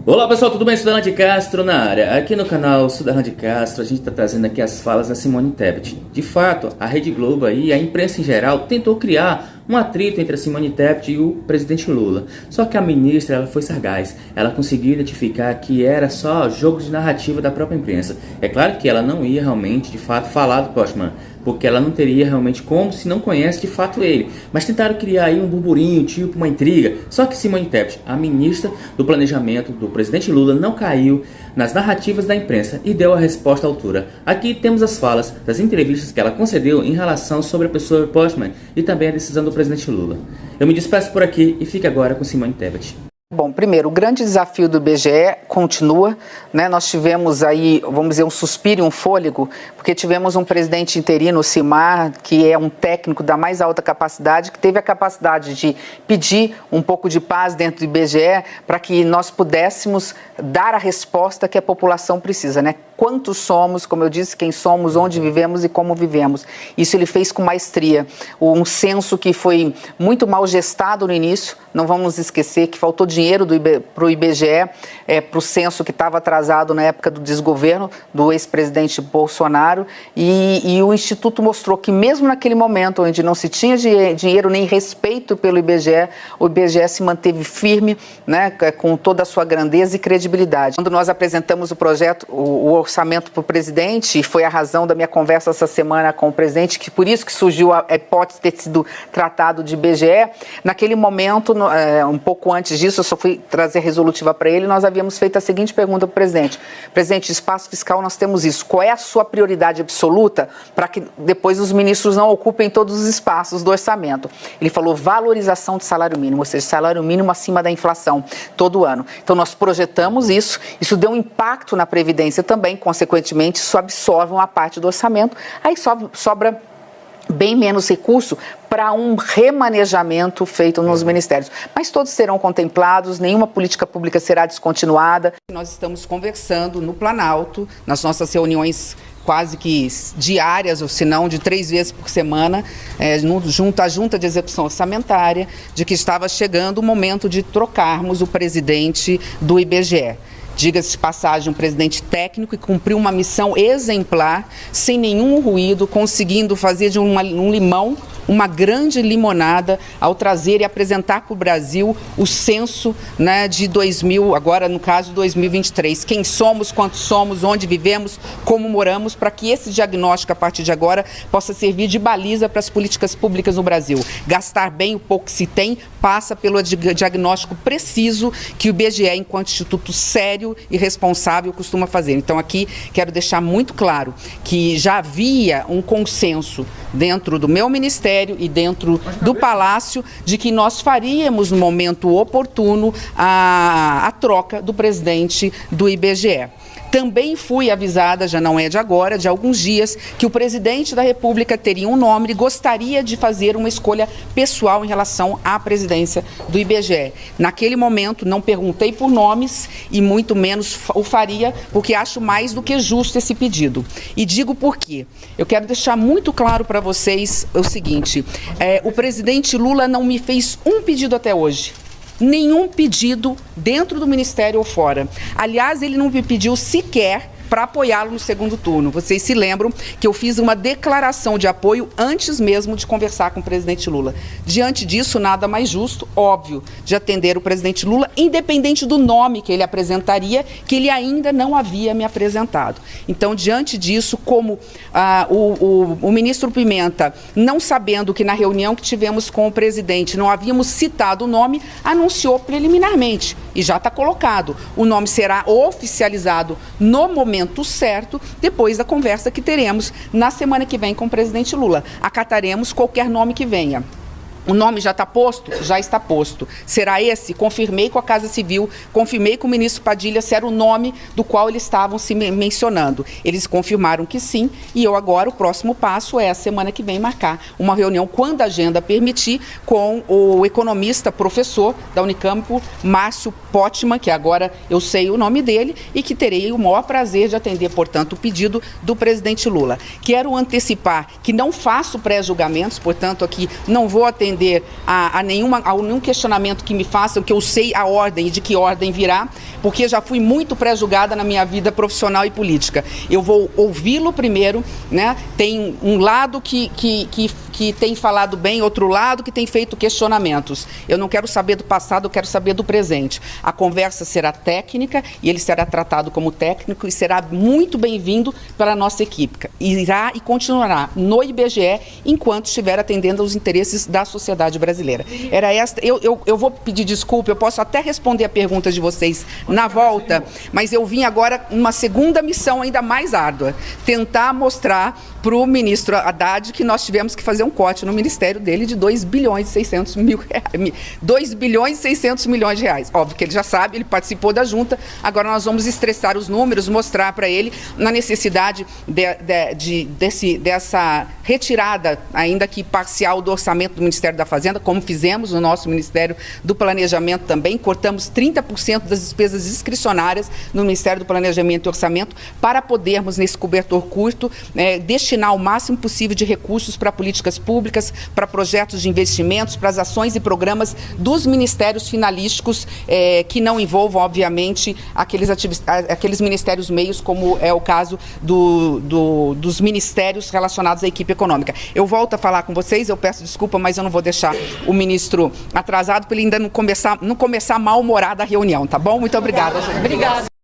Olá pessoal, tudo bem? Sudarlan de Castro na área. Aqui no canal Sudarlan de Castro a gente está trazendo aqui as falas da Simone Tebet. De fato, a Rede Globo e a imprensa em geral tentou criar um atrito entre a Simone Tebet e o presidente Lula. Só que a ministra ela foi sagaz. Ela conseguiu identificar que era só jogo de narrativa da própria imprensa. É claro que ela não ia realmente, de fato, falar do Postman, porque ela não teria realmente como se não conhece de fato ele. Mas tentaram criar aí um burburinho, tipo uma intriga. Só que Simone Tebet, a ministra do Planejamento do presidente Lula, não caiu nas narrativas da imprensa e deu a resposta à altura. Aqui temos as falas das entrevistas que ela concedeu em relação sobre a pessoa Postman e também a decisão do presidente Lula. Eu me despeço por aqui e fique agora com Simone Tebet. Bom, primeiro, o grande desafio do IBGE continua, né? Nós tivemos aí, vamos dizer, um suspiro e um fôlego, porque tivemos um presidente interino, o Simar, que é um técnico da mais alta capacidade, que teve a capacidade de pedir um pouco de paz dentro do IBGE para que nós pudéssemos dar a resposta que a população precisa, né? Quantos somos, como eu disse, quem somos, onde vivemos e como vivemos. Isso ele fez com maestria. Um censo que foi muito mal gestado no início, não vamos esquecer que faltou dinheiro para o IBGE, para o censo que estava atrasado na época do desgoverno do ex-presidente Bolsonaro, e o Instituto mostrou que mesmo naquele momento onde não se tinha dinheiro nem respeito pelo IBGE, o IBGE se manteve firme, né, com toda a sua grandeza e credibilidade. Quando nós apresentamos o projeto, o orçamento para o presidente, e foi a razão da minha conversa essa semana com o presidente, que por isso que surgiu a hipótese de ter sido tratado de IBGE, naquele momento, um pouco antes disso, eu só fui trazer a resolutiva para ele, nós havíamos feito a seguinte pergunta para o presidente: presidente, espaço fiscal nós temos isso, qual é a sua prioridade absoluta para que depois os ministros não ocupem todos os espaços do orçamento? Ele falou valorização do salário mínimo, ou seja, salário mínimo acima da inflação todo ano. Então nós projetamos isso deu um impacto na Previdência também, consequentemente isso absorve uma parte do orçamento, aí sobra bem menos recurso para um remanejamento feito nos ministérios. Mas todos serão contemplados, nenhuma política pública será descontinuada. Nós estamos conversando no Planalto, nas nossas reuniões quase que diárias, ou se não de 3 vezes por semana, junto à Junta de Execução Orçamentária, de que estava chegando o momento de trocarmos o presidente do IBGE. Diga-se de passagem, um presidente técnico que cumpriu uma missão exemplar, sem nenhum ruído, conseguindo fazer de um limão uma grande limonada ao trazer e apresentar para o Brasil o censo, né, de 2000, agora no caso 2023. Quem somos, quantos somos, onde vivemos, como moramos, para que esse diagnóstico, a partir de agora, possa servir de baliza para as políticas públicas no Brasil. Gastar bem o pouco que se tem passa pelo diagnóstico preciso que o IBGE, enquanto instituto sério e responsável, costuma fazer. Então aqui quero deixar muito claro que já havia um consenso dentro do meu ministério e dentro do Palácio de que nós faríamos no momento oportuno a troca do presidente do IBGE. Também fui avisada, já não é de agora, de alguns dias, que o presidente da República teria um nome e gostaria de fazer uma escolha pessoal em relação à presidência do IBGE. Naquele momento, não perguntei por nomes e muito menos o faria, porque acho mais do que justo esse pedido. E digo por quê. Eu quero deixar muito claro para vocês o seguinte: o presidente Lula não me fez um pedido até hoje. Nenhum pedido dentro do Ministério ou fora. Aliás, ele não me pediu sequer para apoiá-lo no segundo turno. Vocês se lembram que eu fiz uma declaração de apoio antes mesmo de conversar com o presidente Lula. Diante disso, nada mais justo, óbvio, de atender o presidente Lula, independente do nome que ele apresentaria, que ele ainda não havia me apresentado. Então, diante disso, como o ministro Pimenta, não sabendo que na reunião que tivemos com o presidente não havíamos citado o nome, anunciou preliminarmente, e já está colocado. O nome será oficializado no momento certo, depois da conversa que teremos na semana que vem com o presidente Lula. Acataremos qualquer nome que venha. O nome já está posto? Já está posto. Será esse? Confirmei com a Casa Civil, confirmei com o ministro Padilha se era o nome do qual eles estavam se mencionando. Eles confirmaram que sim, e eu agora, o próximo passo é a semana que vem marcar uma reunião, quando a agenda permitir, com o economista, professor da Unicamp, Márcio Potman, que agora eu sei o nome dele, e que terei o maior prazer de atender, portanto, o pedido do presidente Lula. Quero antecipar que não faço pré-julgamentos, portanto, aqui não vou atender atender a nenhum questionamento que me façam, que eu sei a ordem e de que ordem virá, porque já fui muito pré-julgada na minha vida profissional e política. Eu vou ouvi-lo primeiro, né? Tem um lado que tem falado bem, outro lado que tem feito questionamentos. Eu não quero saber do passado, eu quero saber do presente. A conversa será técnica e ele será tratado como técnico e será muito bem-vindo pela nossa equipe. Irá e continuará no IBGE enquanto estiver atendendo aos interesses da sociedade brasileira. Era esta. Eu vou pedir desculpa, eu posso até responder a pergunta de vocês na volta, mas eu vim agora uma segunda missão ainda mais árdua, tentar mostrar para o ministro Haddad que nós tivemos que fazer um corte no ministério dele de 2 bilhões e 600 milhões de reais. Óbvio que ele já sabe, ele participou da junta, agora nós vamos estressar os números, mostrar para ele na necessidade dessa retirada, ainda que parcial, do orçamento do Ministério da Fazenda, como fizemos no nosso Ministério do Planejamento também, cortamos 30% das despesas discricionárias no Ministério do Planejamento e Orçamento para podermos, nesse cobertor curto, destinar o máximo possível de recursos para políticas públicas, para projetos de investimentos, para as ações e programas dos ministérios finalísticos, que não envolvam, obviamente, aqueles ministérios meios, como é o caso dos ministérios relacionados à equipe econômica. Eu volto a falar com vocês, eu peço desculpa, mas eu não vou deixar o ministro atrasado, para ele ainda não começar mal-humorado a reunião, tá bom? Muito obrigada, gente. Obrigada.